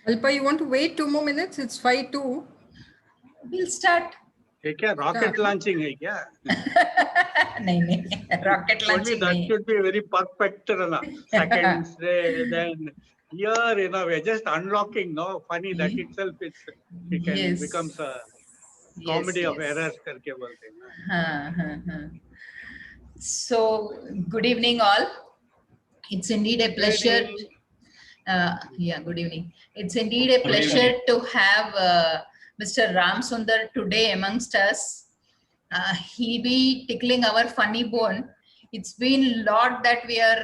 Alpa, you want to wait 2 more minutes? It's 5:02. We'll start. ये क्या rocket launching है क्या? नहीं रॉकेट Only लॉन्चिंग that नहीं. should be very perfect, na. Seconds, then here, we're just unlocking. No, funny that itself it can Yes. becomes a comedy of errors करके बोलते हैं ना. So good evening all. It's indeed a pleasure. Good evening. It's indeed a pleasure to have Mr. Ram Sundar today amongst us. He be tickling our funny bone. It's been a lot that we are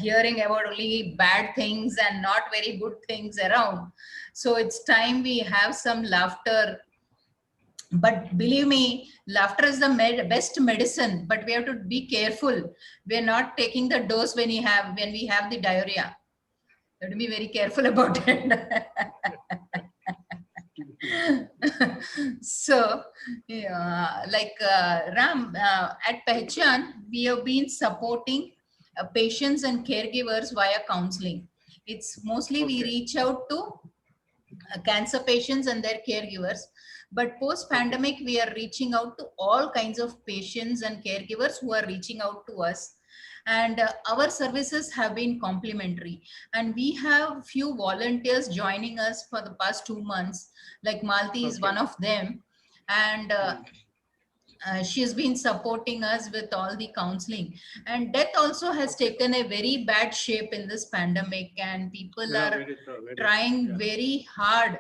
hearing about only bad things and not very good things around. So it's time we have some laughter. But believe me, laughter is the best medicine, but we have to be careful. We're not taking the dose when we have the diarrhea. You have to be very careful about it. So, Ram, at Pehchan, we have been supporting patients and caregivers via counseling. It's mostly we reach out to cancer patients and their caregivers. But post-pandemic, we are reaching out to all kinds of patients and caregivers who are reaching out to us. And our services have been complimentary. And we have few volunteers joining us for the past 2 months. Like Malti is one of them. And she has been supporting us with all the counseling. And death also has taken a very bad shape in this pandemic. And people are trying very hard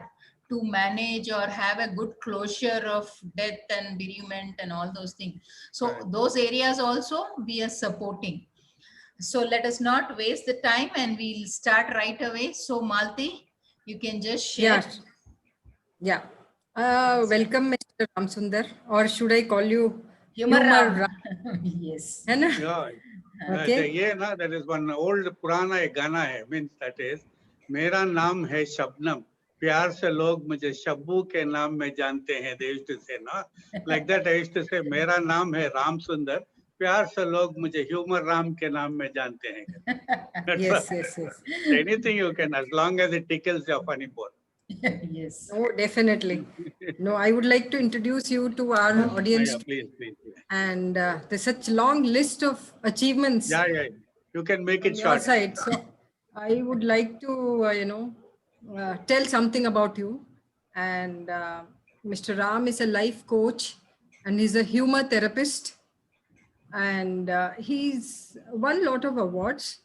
to manage or have a good closure of death and bereavement and all those things. So those areas also we are supporting. So let us not waste the time and we'll start right away. So Malti, you can just share. Yeah. Welcome, Mr. Ram Sundar, or should I call you Humour Ram? Yes. Yeah. Okay. ये ना, that is one old पुराना एक गाना है, means that is मेरा नाम है शबनम, प्यार से लोग मुझे शब्बू के नाम में जानते हैं. They used to say, no, like that. I used to say मेरा नाम है राम सुंदर, प्यार से लोग मुझे ह्यूमर राम के नाम में जानते हैं. Yes. Anything you can, as long as it tickles your funny bone. Yes. Oh, definitely. No, I would like to introduce you to our audience. Please. And there's such long list of achievements. Yeah. You can make it your short. side. So I would like to, tell something about you. And Mr. Ram is a life coach and he's a humor therapist. And he's won a lot of awards.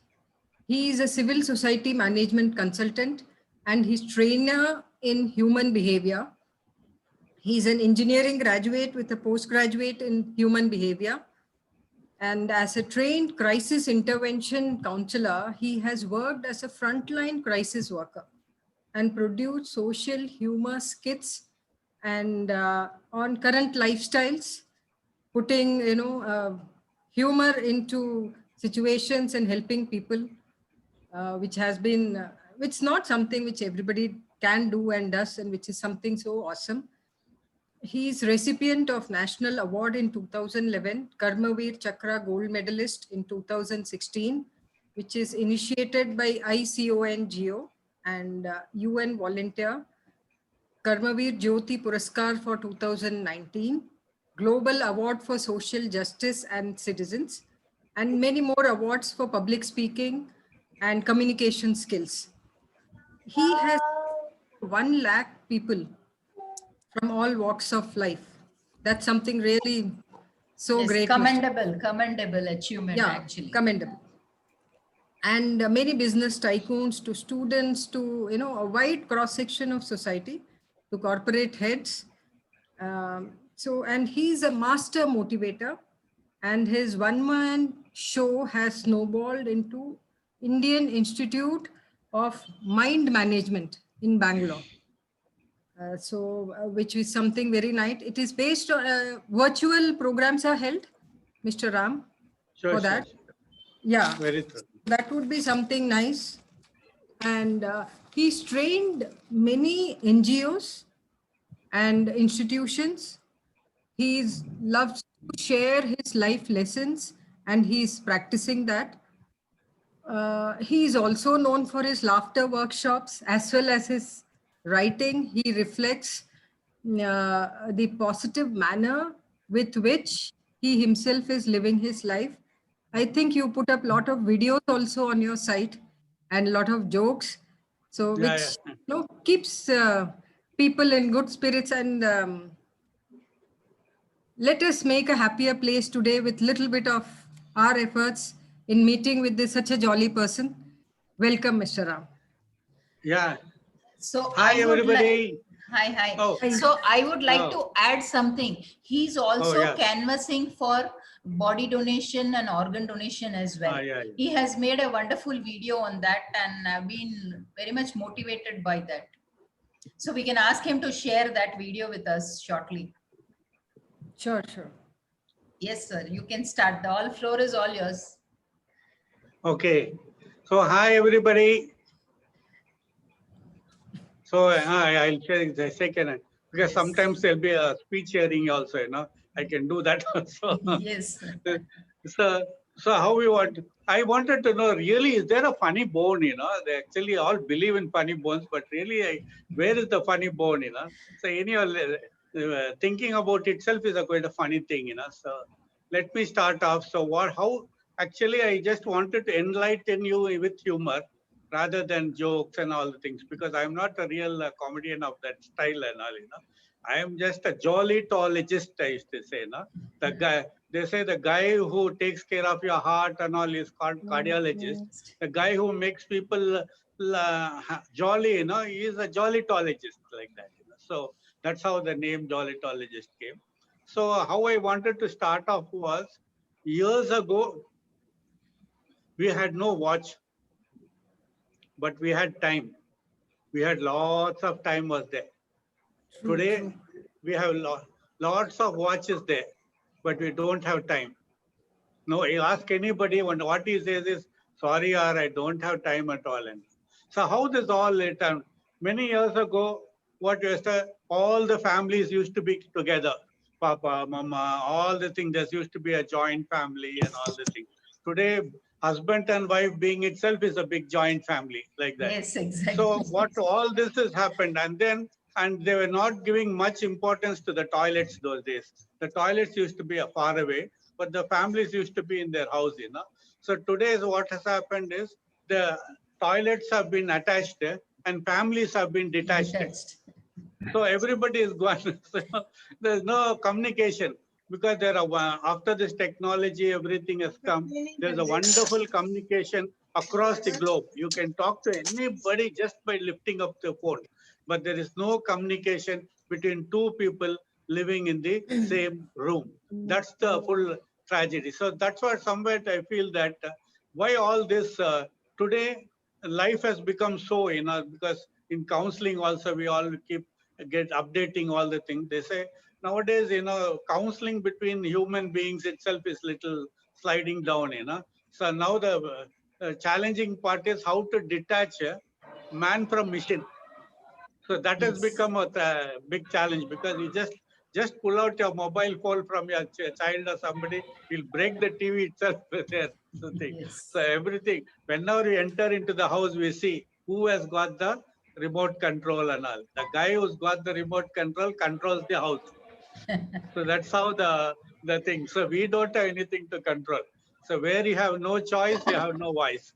He is a civil society management consultant and he's trainer in human behavior. He's an engineering graduate with a postgraduate in human behavior. And as a trained crisis intervention counselor, he has worked as a frontline crisis worker and produced social humor skits and on current lifestyles, putting humor into situations and helping people, which has been which not something which everybody can do and does, and which is something so awesome. He is recipient of National Award in 2011, Karmaveer Chakra Gold Medalist in 2016, which is initiated by ICONGO and UN volunteer, Karmaveer Jyoti Puraskar for 2019, Global Award for Social Justice and Citizens, and many more awards for public speaking and communication skills. He has 1 lakh people from all walks of life. That's something really so great. Commendable achievement, actually. Commendable. And many business tycoons to students to, a wide cross-section of society, to corporate heads. And he's a master motivator, and his one-man show has snowballed into Indian Institute of Mind Management in Bangalore. Which is something very nice. It is based on virtual programs are held, Mr. Ram, for that. Sure. Yeah, very true. That would be something nice. And he's trained many NGOs and institutions. He's loves to share his life lessons and he's practicing that. He is also known for his laughter workshops as well as his writing. He reflects the positive manner with which he himself is living his life. I think you put up a lot of videos also on your site and a lot of jokes, so Yeah, which yeah. keeps people in good spirits. And let us make a happier place today with little bit of our efforts in meeting with such a jolly person. Welcome, Mr. Ram. Yeah. So Hi, I would like, everybody. hi, hi. Oh, Hi. So I would like oh, to add something. He's oh, also yeah. canvassing for body donation and organ donation as well. Yeah, He has made a wonderful video on that, and I've been very much motivated by that. So we can ask him to share that video with us shortly. Sure, sure. Yes, sir. You can start. The all floor is all yours. okay. So, hi, everybody. So, I'll share the second, because Yes. sometimes there'll be a speech hearing also, I can do that also. Yes. So, so how we want, I wanted to know, really, is there a funny bone, They actually all believe in funny bones, but really, where is the funny bone, So, thinking about itself is a quite a funny thing, So, let me start off. So, how, actually, I just wanted to enlighten you with humor rather than jokes and all the things, because I'm not a real comedian of that style and all, I am just a jollytologist, I used to say, the guy, they say the guy who takes care of your heart and all is called cardiologist. Next. The guy who makes people jolly, he is a jollytologist, like that. So that's how the name jollytologist came. So how I wanted to start off was, years ago, we had no watch, but we had time. We had lots of time was there. True, Today, true. we have lots of watches there, but we don't have time. No, you ask anybody, what he says is, sorry, or I don't have time at all. And so how this all later, many years ago, what used to, all the families used to be together. Papa, mama, all the things, there used to be a joint family and all the things. Today, husband and wife being itself is a big joint family, like that. Yes, So exactly. what all this has happened, and they were not giving much importance to the toilets those days. The toilets used to be far away, but the families used to be in their house, So today's what has happened is, the toilets have been attached and families have been detached. Detached. So everybody is gone. So there's no communication, because there are after this technology, everything has come. There's a wonderful communication across the globe. You can talk to anybody just by lifting up the phone, but there is no communication between two people living in the same room. That's the full tragedy. So that's what somewhere I feel that why all this today life has become so, because in counseling also we all keep get updating all the things. They say nowadays, counseling between human beings itself is little sliding down, So now the challenging part is how to detach man from machine. So that has Yes. become a big challenge, because you just pull out your mobile phone from your child or somebody, you'll break the TV itself with their thing. So Yes. everything, whenever we enter into the house, we see who has got the remote control and all. The guy who's got the remote control controls the house. So that's how the thing. So we don't have anything to control. So where you have no choice, you have no voice.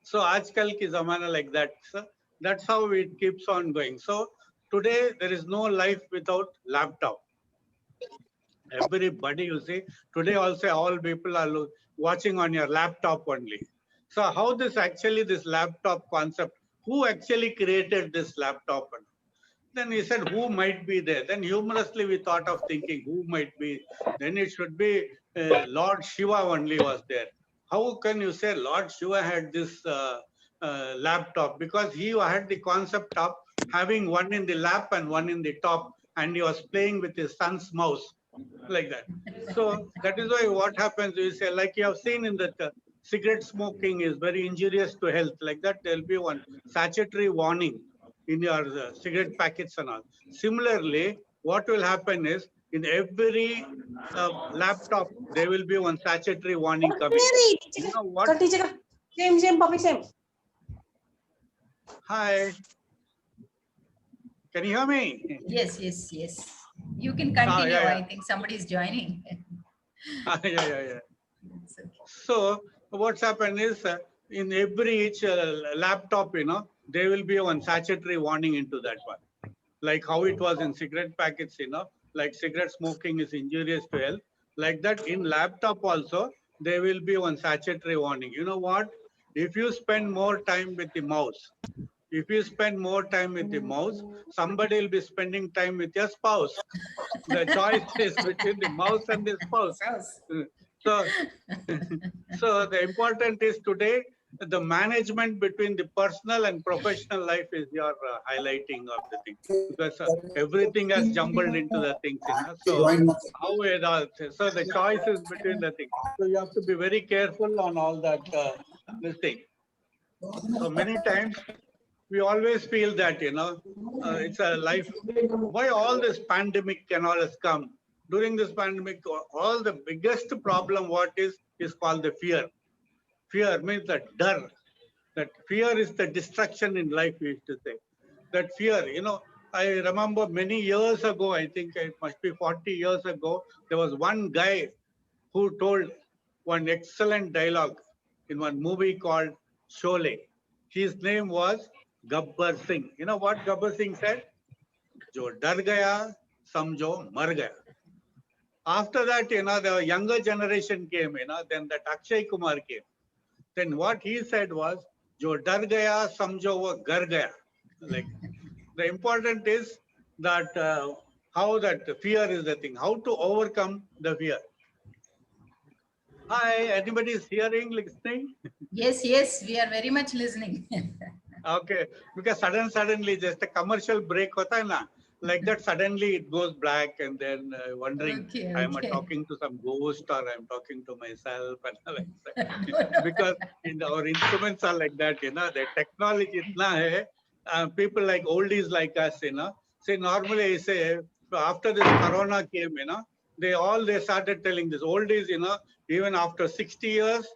So आजकल की zamana like that. So that's how it keeps on going. So today there is no life without laptop. Everybody, you see, today also all people are watching on your laptop only. So how this laptop concept, who actually created this laptop? Then he said, who might be there? Then humorously we thought of thinking, who might be? Then it should be Lord Shiva only was there. How can you say Lord Shiva had this laptop? Because he had the concept of having one in the lap and one in the top, and he was playing with his son's mouse, like that. So that is why what happens is, like you have seen in the cigarette smoking is very injurious to health. Like that, there will be one statutory warning in your cigarette packets and all. Similarly, what will happen is, in every laptop there will be one statutory warning coming. You know what? Same, puppy, same. Hi. Can you hear me? Yes, yes, yes. You can Ah, continue. yeah, I think somebody is joining. yeah. It's okay. So what's happened is in every each laptop, there will be one statutory warning into that one. Like how it was in cigarette packets, like cigarette smoking is injurious to health. Like that in laptop also, there will be one statutory warning. You know what? If you spend more time with the mouse, if you spend more time with the mouse, somebody will be spending time with your spouse. The choice is between the mouse and the spouse. Sounds- So, so the important is today the management between the personal and professional life is your highlighting of the thing, because everything has jumbled into the things. So how it all, so the choice is between the things. So you have to be very careful on all that this thing. So many times we always feel that it's a life. Why all this pandemic and all has come? During this pandemic, all the biggest problem what is called the fear. Fear means that dar. That fear is the destruction in life, we used to say. That fear, I remember many years ago, I think it must be 40 years ago, there was one guy who told one excellent dialogue in one movie called Sholay. His name was Gabbar Singh. You know what Gabbar Singh said? जो डर गया समझो मर गया. After that, the younger generation came, then that Akshay Kumar came. Then what he said was, जो डर गया समझो वो घर गया. Like the important is that how that fear is the thing, how to overcome the fear. Hi, anybody is hearing, listening? Yes, yes, we are very much listening. Okay, because suddenly just a commercial break hota hai na, like that suddenly it goes black and then wondering Okay, I'm okay. talking to some ghost or I'm talking to myself and all like that. No, no. Because our instruments are like that, the technology itna hai, people like oldies like us, say normally I say after this corona came, they started telling this oldies, even after 60 years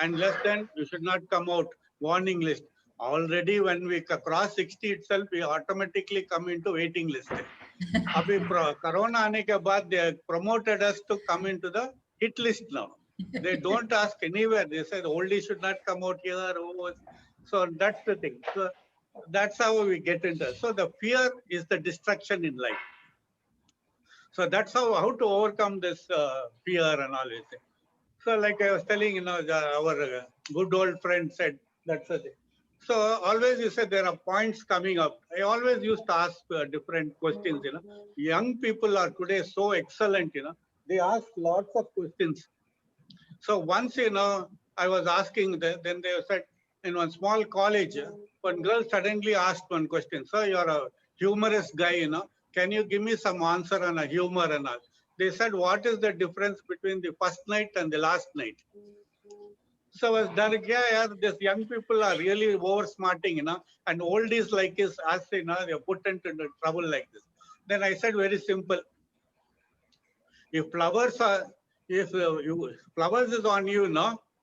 and less than you should not come out, warning list. Already when we cross 60 itself, we automatically come into waiting list. Abhi corona aane ke baad they promoted us to come into the hit list now. They don't ask anywhere. They said oldies should not come out here. Oh, so that's the thing. So that's how we get into it. So the fear is the destruction in life. So that's how to overcome this fear and all this. So like I was telling, our good old friend said, that's the thing. So always you said there are points coming up. I always used to ask different questions, Young people are today so excellent, they ask lots of questions. So once, I was asking, then they said, in one small college, one girl suddenly asked one question. Sir, you're a humorous guy, can you give me some answer on a humor and all? They said, what is the difference between the first night and the last night? So I was done, yeah, these young people are really over smarting, and oldies like us, they're put into trouble like this. Then I said, very simple. If flowers are, if flowers is on you,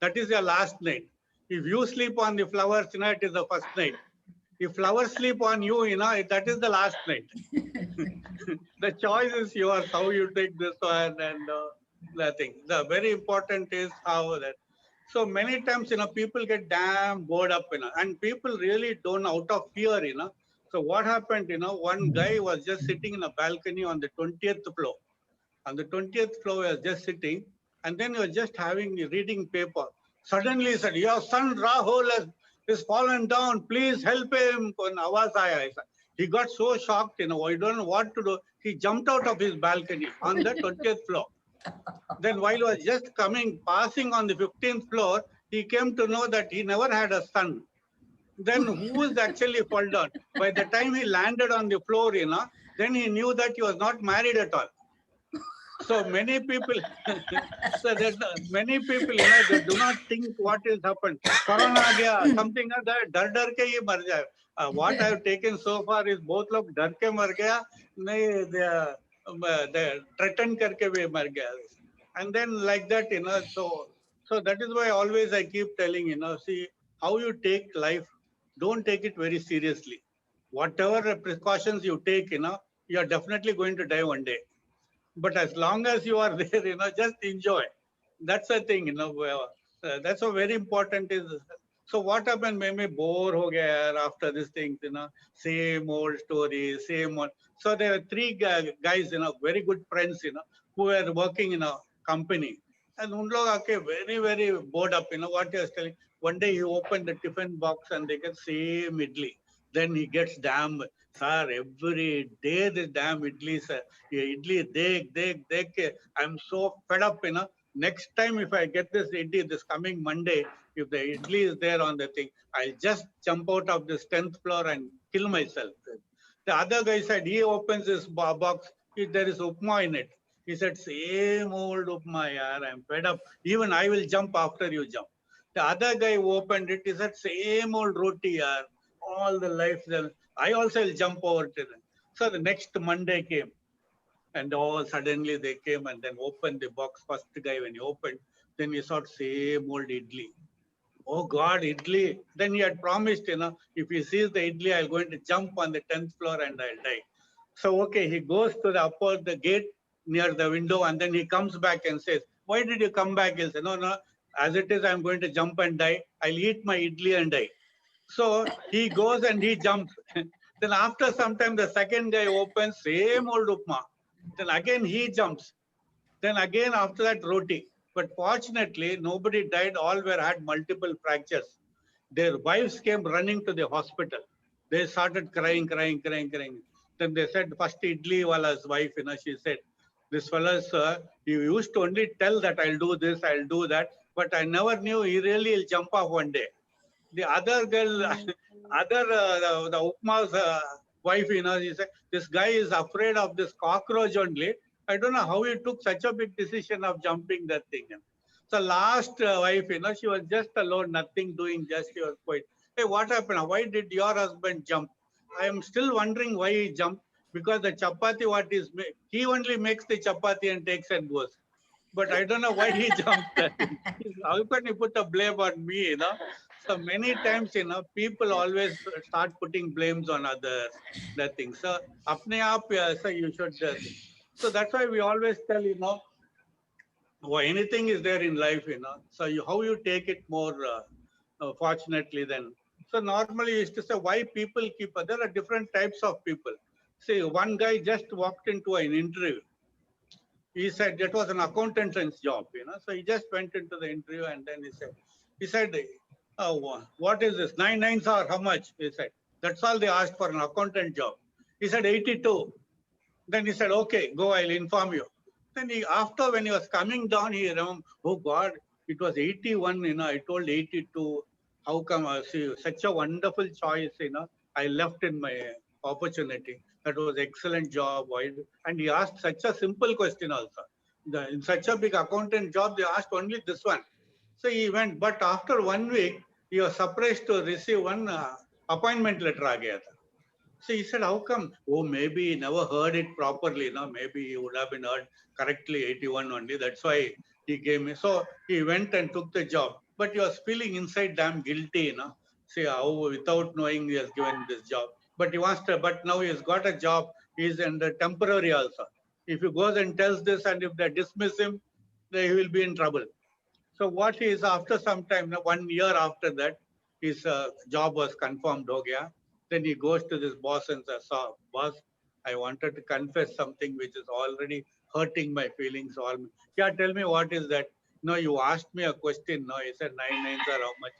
that is your last night. If you sleep on the flowers, it is the first night. If flowers sleep on you, that is the last night. The choice is yours, how you take this one and the thing. The very important is how that. So many times, people get damn bored up, and people really don't out of fear, So what happened, one guy was just sitting in a balcony on the 20th floor. On the 20th floor, he was just sitting, and then he was just reading paper. Suddenly he said, your son Rahul is fallen down. Please help him. He got so shocked, I don't know what to do. He jumped out of his balcony on the 20th floor. Then while he was just passing on the 15th floor, he came to know that he never had a son. Then who is actually fall down? By the time he landed on the floor, then he knew that he was not married at all. So many people, many people, they do not think what has happened. Corona aa gaya, something like that, dar ke hi mar jaye. What I have taken so far is both log dar ke mar gaya, nahi, they threaten karke bhi mar gaya. And then like that, so So that is why always I keep telling, see how you take life, don't take it very seriously. Whatever precautions you take, you are definitely going to die one day. But as long as you are there, just enjoy. That's the thing, that's a very important is. So what happened? Maybe bore ho gaya yaar after this thing, same old story, same old. So there are three guys, very good friends, who were working in a company. And un log aake very, very bored up, what he was telling. One day he opened the tiffin box and they get same idli. Then he gets damn, sir, every day this damn idli, sir. Idli, dek. I'm so fed up, Next time if I get this idli this coming Monday, if the idli is there on the thing, I'll just jump out of this 10th floor and kill myself. The other guy said he opens his box, there is upma in it. He said, same old upma, yaar, I'm fed up. Even I will jump after you jump. The other guy who opened it, he said, same old roti, yaar. All the life, I also will jump over to them. So the next Monday came. And all suddenly they came and then opened the box. First guy, when he opened, then he saw same old idli. Oh God, idli. Then he had promised, if he sees the idli, I'm going to jump on the 10th floor and I'll die. So, okay, he goes to the gate near the window and then he comes back and says, why did you come back? He'll say, no, as it is, I'm going to jump and die. I'll eat my idli and die. So he goes and he jumps. Then after some time, the second guy opens, same old upma. Then again he jumps. Then again after that roti. But fortunately, nobody died. All were had multiple fractures. Their wives came running to the hospital. They started crying. Then they said, first idli wala's wife, she said, this fellow's, he used to only tell that I'll do this, I'll do that. But I never knew he really will jump off one day. The other girl, the Upma's wife, she said, this guy is afraid of this cockroach only. I don't know how he took such a big decision of jumping that thing. So last wife, she was just alone, nothing doing, just she was quiet. Hey, what happened? Why did your husband jump? I am still wondering why he jumped, because the chapati, he only makes the chapati and takes and goes. But I don't know why he jumped that. How can you put a blame on me, So many times, people always start putting blames on others, that thing. So, apne aap, so you should. So that's why we always tell, anything is there in life, So how you take it more fortunately then. So normally used to say why people keep. There are different types of people. See, one guy just walked into an interview. He said that was an accountant's job, So he just went into the interview and then he said, what is this? 9 nines are how much? He said, that's all they asked for an accountant job. He said 82. Then he said, okay, go, I'll inform you. Then after when he was coming down, he remembered, oh God, it was 81, I told 82. How come, see, such a wonderful choice, I left in my opportunity. That was excellent job. And he asked such a simple question also. In such a big accountant job, they asked only this one. So he went, but after 1 week, he was surprised to receive one appointment letter. So he said, how come? Oh, maybe he never heard it properly. Maybe he would have been heard correctly 81 only. That's why he gave me. So he went and took the job. But he was feeling inside damn guilty, See how without knowing he has given this job. But he wants to, but now he has got a job. He's in the temporary also. If he goes and tells this and if they dismiss him, then he will be in trouble. So what he is after some time, 1 year after that, his job was confirmed. Ho gaya. Then he goes to this boss and says, boss, I wanted to confess something which is already hurting my feelings. Yeah, tell me what is that? No, you asked me a question. No, he said 9 nines are how much?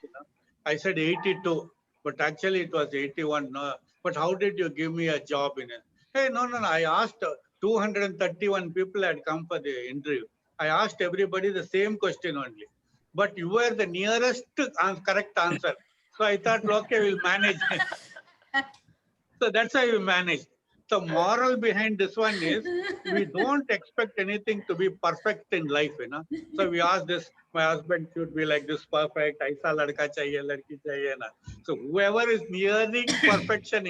I said 82, but actually it was 81. No, but how did you give me a job in it? Hey, no. I asked 231 people had come for the interview. I asked everybody the same question only. But you were the nearest correct answer. So I thought, okay, we'll manage. So that's how we manage. The moral behind this one is we don't expect anything to be perfect in life, So we ask this, my husband should be like this perfect, aisa ladka chahiye, ladki chahiye, na. So whoever is nearing perfection,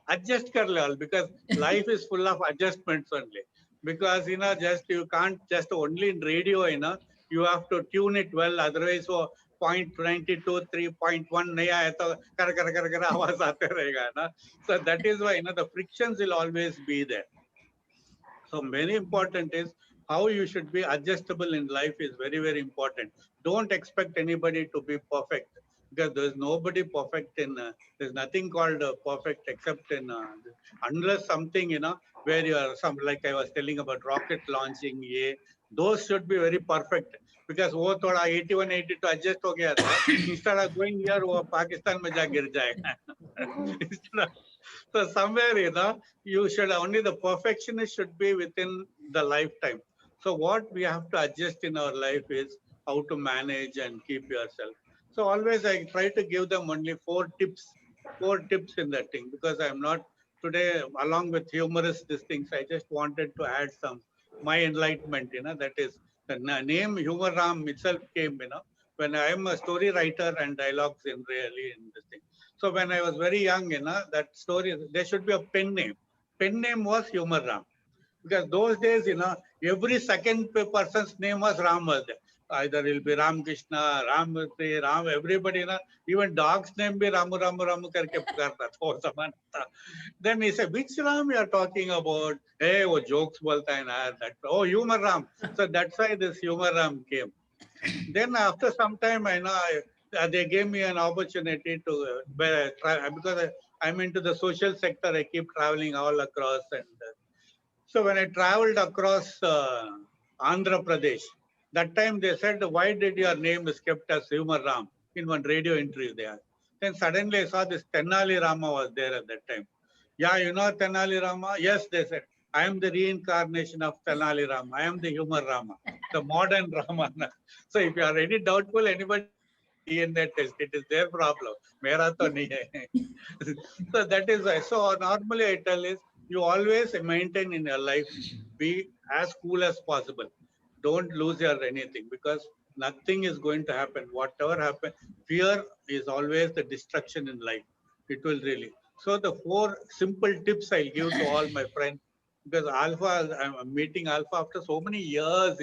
adjust kar le, because life is full of adjustments only. Because, just you can't just only in radio, You have to tune it well, otherwise वो 0.92 3.1 नहीं आया तो कर आवाज आते रहेगा ना. So that is why the frictions will always be there. So very important is how you should be adjustable in life is very, very important. Don't expect anybody to be perfect, because there's nobody perfect in, there's nothing called perfect except in, unless something, where you are some, like I was telling about rocket launching, those should be very perfect. Because वो थोड़ा 81, 82 adjust हो गया था, instead of going here, वो पाकिस्तान में जा गिर जाएगा. Instead of, so somewhere, you should only the perfectionist should be within the lifetime. So what we have to adjust in our life is how to manage and keep yourself. So always I try to give them only four tips in that thing, because I'm not today along with humorous these things. I just wanted to add some my enlightenment. That is the name Humour Ram itself came. When I am a story writer and dialogues in really in this thing. So when I was very young, that story, there should be a pen name. Pen name was Humour Ram. Because those days, every second person's name was Ram was there. Either it'll be Ram Krishna, Ram Murthy, Ram, everybody, even dog's name be Ramu Ramu Ramu karke pukarta tha, saman tha. Then he said, which Ram you are talking about? Hey, wo jokes bolta hai na, that, oh, Humour Ram. So that's why this Humour Ram came. Then after some time, they gave me an opportunity to, because I'm into the social sector, I keep traveling all across. And so when I traveled across Andhra Pradesh, that time they said, why did your name is kept as Humour Ram in one radio interview there? Then suddenly I saw this Tenali Rama was there at that time. Yeah, you know Tenali Rama? Yes, they said. I am the reincarnation of Tenali Rama. I am the Humour Rama, the modern Rama. So if you are any doubtful, anybody can do the DNA test. It is their problem. Mera to nahi hai. So that is why. So normally I tell is, you always maintain in your life, be as cool as possible. Don't lose your anything, because nothing is going to happen. Whatever happens, fear is always the destruction in life. It will really. So the four simple tips I'll give to all my friends, because Alpha, I'm meeting Alpha after so many years,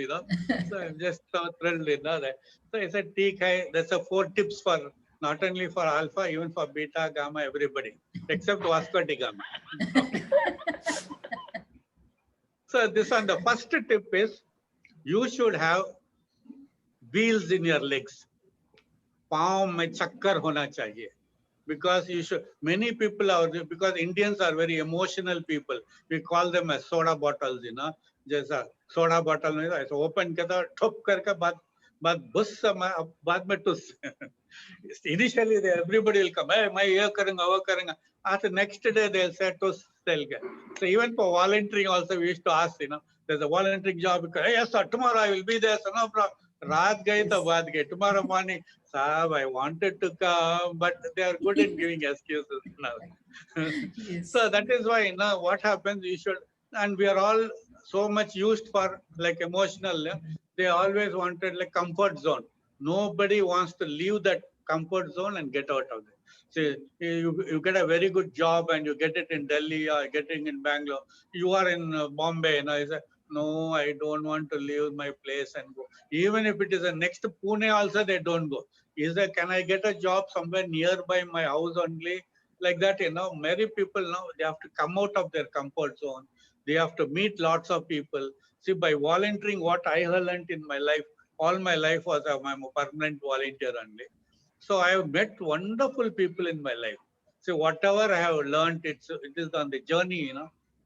So I'm just so thrilled, that. So I said, "Theek hai." That's the four tips for not only for Alpha, even for Beta, Gamma, everybody, except Vasco da Gama. So this one, the first tip is, you should have wheels in your legs. पाँव में चक्कर होना चाहिए. Because you should, many people are, because Indians are very emotional people. We call them as soda bottles, जैसा soda bottle में ऐसा open करता ठोप करके बाद बस बाद में टुस. Initially, everybody will come, hey, मैं ये करूँगा वो करूँगा. After next day they'll say टुस they'll get. So even for volunteering also we used to ask, there's a volunteering job. Hey, yes sir, tomorrow I will be there. So no problem. रात गई तो बात गई. Tomorrow morning, Saab, I wanted to come, but they are good in giving excuses now. Yes. So that is why now what happens, you should, and we are all so much used for like emotional, they always wanted like comfort zone. Nobody wants to leave that comfort zone and get out of it. See, you get a very good job and you get it in Delhi or getting in Bangalore. You are in Bombay, you say, no, I don't want to leave my place and go. Even if it is a next to Pune also, they don't go. Is there, can I get a job somewhere nearby my house only? Like that, many people now, they have to come out of their comfort zone. They have to meet lots of people. See, by volunteering, what I learned in my life, all my life was I'm a permanent volunteer only. So I have met wonderful people in my life. So whatever I have learned, it is on the journey,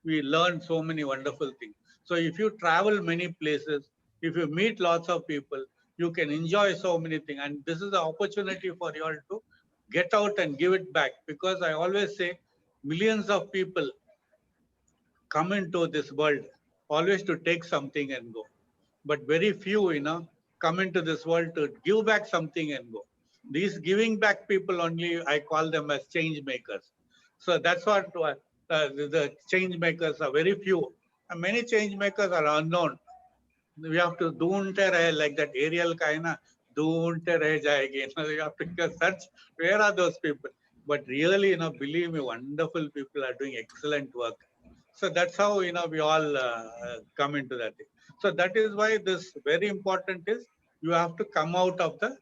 we learn so many wonderful things. So if you travel many places, if you meet lots of people, you can enjoy so many things. And this is the opportunity for you all to get out and give it back. Because I always say, millions of people come into this world always to take something and go. But very few, come into this world to give back something and go. These giving back people only, I call them as change makers. So that's what the change makers are very few. And many change makers are unknown. We have to doonte rahe, like that Ariel kaina, doonte rahe jayegi. You have to search, where are those people? But really, believe me, wonderful people are doing excellent work. So that's how, we all come into that thing. So that is why this very important is, you have to come out of the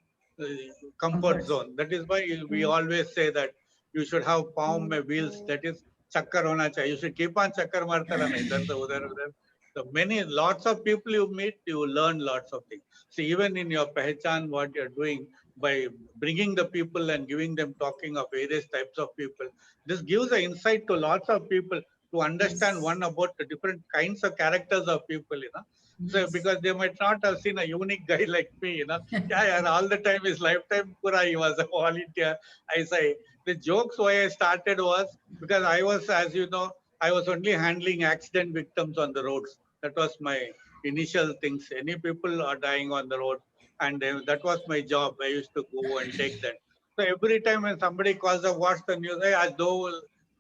comfort zone. That is why we always say that you should have palm mein wheels. That is chakkar hona chahiye. You should keep on chakkar marta rahna idhar se udhar udhar. So many lots of people you meet, you learn lots of things. So even in your pehchan, what you're doing by bringing the people and giving them talking of various types of people, this gives an insight to lots of people to understand one about the different kinds of characters of people, you know. So because they might not have seen a unique guy like me, you know. Yeah, all the time his lifetime pura he was a volunteer. I say the jokes why I started was because I was, as you know, I was only handling accident victims on the roads. That was my initial things. Any people are dying on the road, and that was my job. I used to go and take that. So every time when somebody calls up, what's the news? Hey, आज दो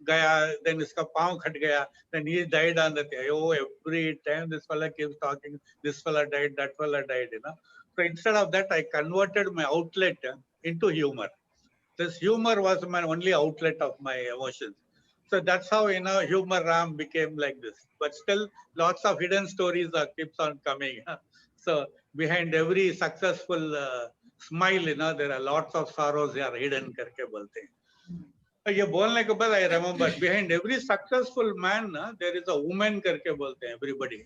गया, then इसका पाँव cut गया, then he died on the day. Oh, every time this fella keeps talking, this fella died, that fella died, you know. So instead of that, I converted my outlet into humor. This humor was my only outlet of my emotions. So that's how, you know, Humor Ram became like this. But still, lots of hidden stories are keeps on coming. So behind every successful smile, you know, there are lots of sorrows they are hidden. करके बोलते हैं. ये बोलने के बाद I remember behind every successful man there is a woman करके बोलते हैं everybody.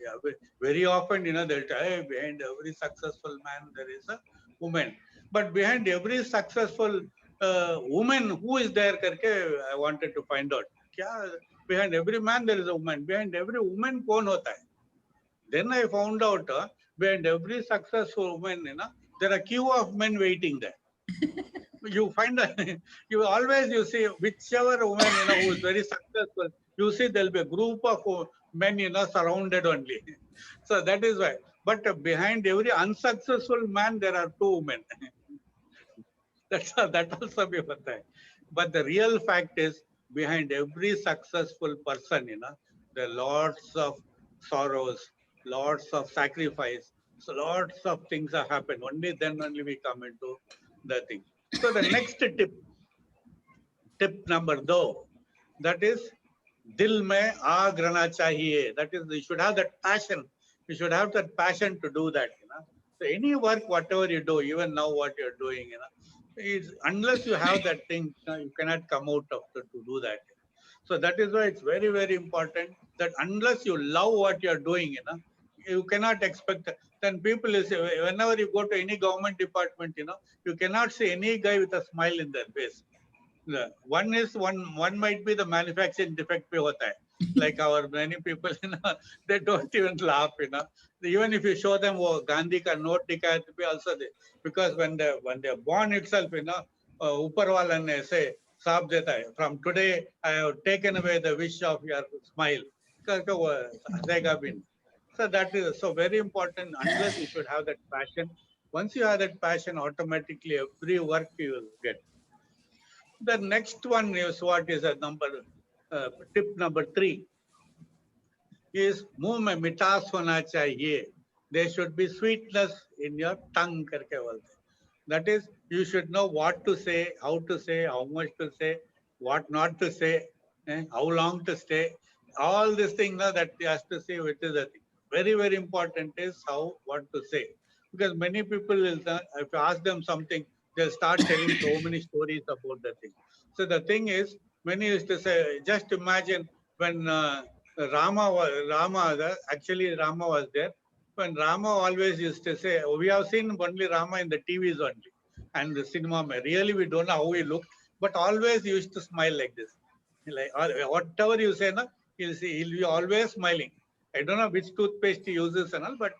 Very often, you know, they'll say behind every successful man there is a woman, but behind every successful woman who is there करके I wanted to find out. क्या behind every man there is a woman, behind every woman कौन होता है? Then I found out behind every successful woman, you know, there are queue of men waiting there. You find that you always you see whichever woman, you know, who is very successful, you see there'll be a group of men, you know, surrounded only. So that is why. But behind every unsuccessful man there are two women. That also be pata hai. But the real fact is behind every successful person, you know, there are lots of sorrows, lots of sacrifice, so lots of things have happened. Only then only we come into the thing. So the next tip number two, that is dil mein aag rehna chahiye. That is, you should have that passion. You should have that passion to do that, you know. So any work, whatever you do, even now what you're doing, you know, is unless you have that thing, you know, you cannot come out of to do that. So that is why it's very, very important that unless you love what you're doing, you know, you cannot expect. Then people is whenever you go to any government department, you know, you cannot see any guy with a smile in their face. One is one might be the manufacturing defect पे होता है. Like our many people, you know, they don't even laugh, you know. Even if you show them वो Gandhi का note दिखाए तो भी also they, because when they're born itself, you know, ऊपर वाला ने ऐसे साफ देता है. From today, I have taken away the wish of your smile. करके वो हंसेगा भी नहीं. So that is so very important. Unless you should have that passion. Once you have that passion, automatically every work you will get. The next one is what is a number tip number 3 is मुंह में मिठास होना चाहिए. There should be sweetness in your tongue करके बोलते हैं. That is, you should know what to say, how much to say, what not to say, how long to stay. All these things that you have to say, which is the thing. Very, very important is how, what to say. Because many people will, if you ask them something, they'll start telling so many stories about the thing. So the thing is, many used to say, just imagine when actually Rama was there. When Rama always used to say, oh, we have seen only Rama in the TVs only and the cinema. Really, we don't know how he looked, but always he used to smile like this. Like whatever you say, na, he'll be always smiling. I don't know which toothpaste he uses and all, but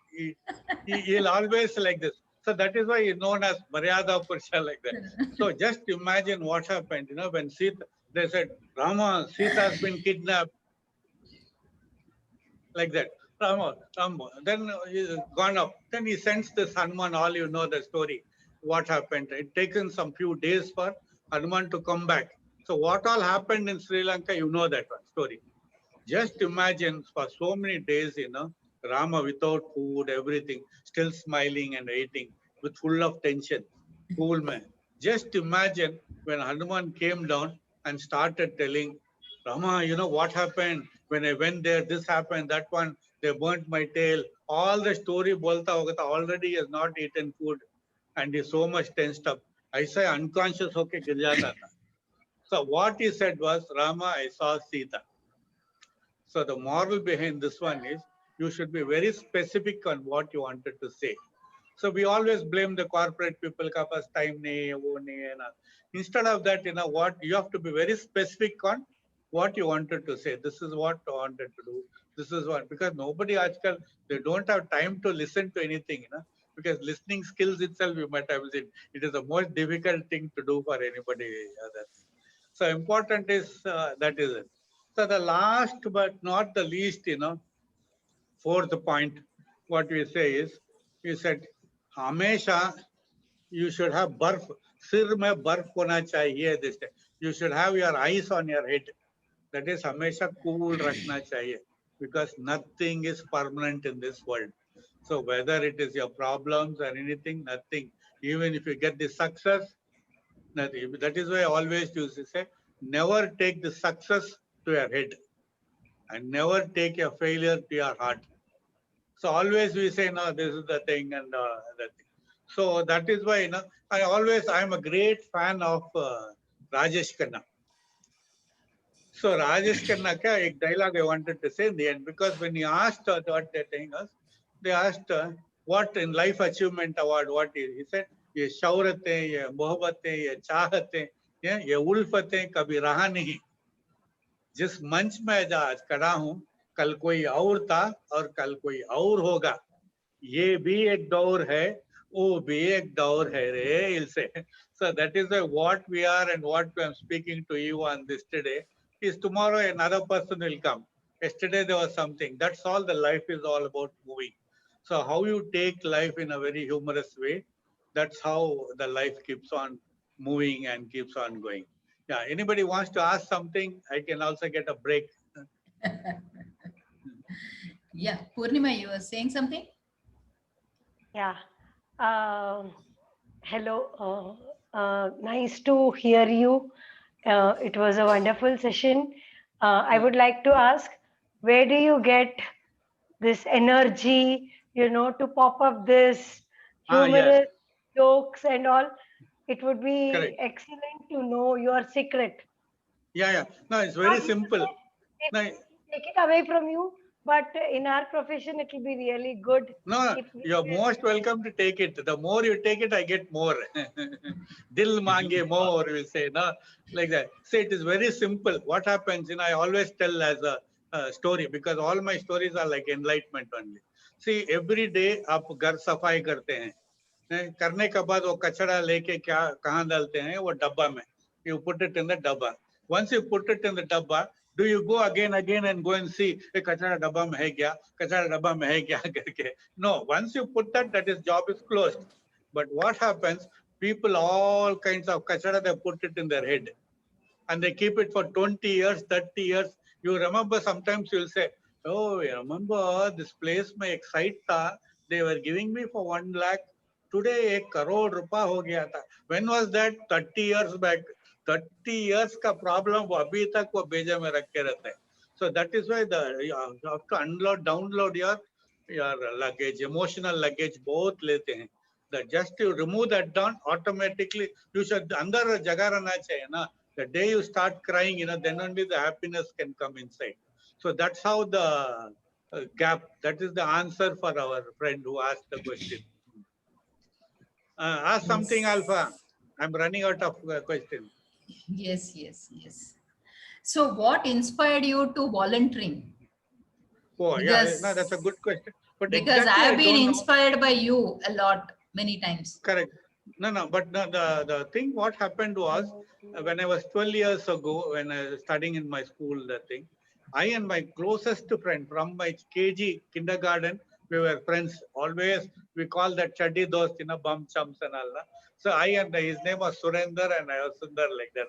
he'll always like this. So that is why he's known as Maryada Purusha like that. So just imagine what happened, you know, when Sita, they said, Rama, Sita has been kidnapped. Like that. Rama. Then he's gone up. Then he sends this Hanuman, all you know the story, what happened. It taken some few days for Hanuman to come back. So what all happened in Sri Lanka, you know that one story. Just imagine for so many days, you know, Rama without food, everything, still smiling and eating with full of tension. Cool man. Just imagine when Hanuman came down and started telling Rama, you know what happened when I went there, this happened, that one, they burnt my tail. All the story bolta hoga tha, already he has not eaten food and is so much tensed up. I say unconscious hoke gir jata tha. So what he said was, Rama, I saw Sita. So the moral behind this one is you should be very specific on what you wanted to say. So we always blame the corporate people, ka paas time nahi hai, wo nahi hai na. Instead of that, what you have to be very specific on what you wanted to say. This is what I wanted to do. This is what, because nobody aajkal, they don't have time to listen to anything. Because listening skills itself, you might have seen, it is the most difficult thing to do for anybody. Other. So important is that is it. So the last but not the least, fourth point, what we say is, we said, Hamesha, you should have barf, sir mein barf hona chahiye this time. You should have your eyes on your head. That is, Hamesha cool rakhna chahiye. Because nothing is permanent in this world. So whether it is your problems or anything, nothing. Even if you get the success, nothing. That is why I always used to say, never take the success to your head and never take a failure to your heart. So always we say, no, this is the thing and that thing. So that is why, I'm a great fan of Rajesh Khanna. So Rajesh Khanna, a dialogue I wanted to say in the end, because when he asked what they're telling us, they asked what in life achievement award, what is, he said, ये शौहरत है, ये मोहब्बत है, ये चाहत है, ये उल्फत है, कभी रहा नहीं. जिस मंच में आज खड़ा हूं, कल कोई और था और कल कोई और होगा. ये भी एक दौर है, वो भी एक दौर है रे. He'll say. So that is what we are and what I'm speaking to you on this today. Is tomorrow another person will come. Yesterday there was something. That's all the life is all about moving. So how you take life in a very humorous way, that's how the life keeps on moving and keeps on going. Yeah, anybody wants to ask something, I can also get a break. Yeah, Purnima, you were saying something? Yeah. Hello. Nice to hear you. It was a wonderful session. I would like to ask, where do you get this energy, to pop up this Yes, humorous jokes and all? It would be correct. excellent to know your secret. Yeah. No, it's very Not means simple. that if No, we take it away from you, but in our profession, it will be really good no, if we you're can. most welcome to take it. The more you take it, I get more. Dil mange more, we say, no? Like that. See, it is very simple. What happens, I always tell as a story because all my stories are like enlightenment only. See, every day आप घर सफाई करते हैं. करने के बाद वो कचरा लेके क्या कहाँ डालते हैं वो डब्बा में. You put it in the dabba. Once you put it in the dabba, do you go again and go and see ये कचरा डब्बा में है क्या, कचरा डब्बा में है क्या करके? No, once you put that is job is closed. But what happens? People all kinds of kachara, they put it in their head and they keep it for 20 years, 30 years. You remember sometimes you'll say, oh, I remember this place may excite tha. They were giving me for 1 lakh. Today, 1 crore rupa ho gaya tha. When was that? 30 years back. 30 years ka problem, wo abhi tak wo beja mein rakhe rehte hain. So that is why you have to unload, download your luggage, emotional luggage, both lete hain. That just to remove that down, automatically, you should, andar jagah rehna chahiye na. The day you start crying, then only the happiness can come inside. So that's how the gap, that is the answer for our friend who asked the question. Ask something, Alpha. Yes. I'm running out of questions. Yes. So, what inspired you to volunteering? Oh, yeah, no, that's a Because good question. But because exactly, I I have been don't know. inspired by you a lot, many times. Correct. No, but the thing what happened was when I was 12 years ago, when I was studying in my school, that thing, I and my closest friend from my KG kindergarten, we were friends. Always we call that chaddi dost, bum chums and all that. So I and his name was Surender and I was Sundar, like that.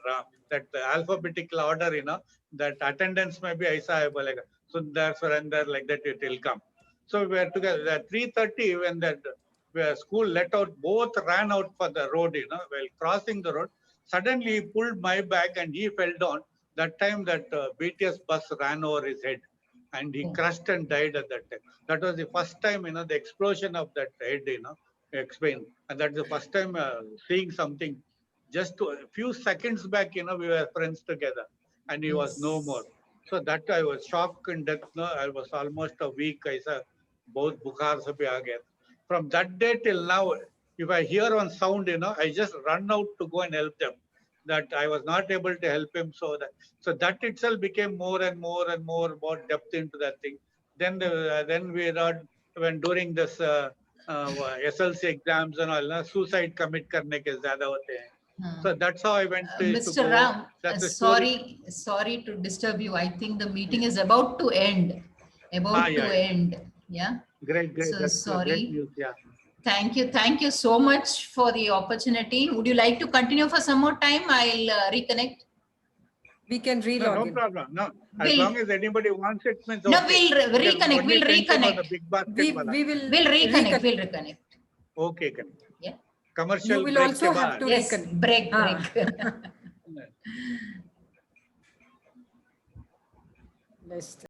That alphabetical order, that attendance may be Aisa, like Sundar, Surender, like that it will come. So we were together at 3:30 when that where school let out, both ran out for the road, while crossing the road. Suddenly he pulled my bag and he fell down. That time that BTS bus ran over his head. and he Oh. crushed and died at that time. That was the first time, the explosion of that head, explained. And that's the first time seeing something. Just a few seconds back, we were friends together, and he was no more. So that I was shocked and death. No, I was almost a week. I said, both bukhar se bhi aa gaya. From that day till now, if I hear one sound, I just run out to go and help them. That I was not able to help him, so that itself became more and more and more depth into that thing. Then we heard when during this SLC exams and all, suicide commit karne ke zyada hote hain. So that's how I went to Mr. go. Ram, That's the story. sorry to disturb you. I think the meeting is about to end. Ah, About to yeah, yeah. end. Yeah. Great. So That's great sorry. news. Yeah. Thank you so much for the opportunity. Would you like to continue for some more time? I'll reconnect. We can No relog in. problem. No, as We'll long as anybody wants it, means no, okay. we'll You can reconnect. only We'll send to the reconnect. big basket We wala. we will We'll reconnect. reconnect. We'll reconnect. Okay, can. Yeah. You Commercial will break also के have बाद. to Yes. reconnect. Break. Ah. Break. Best.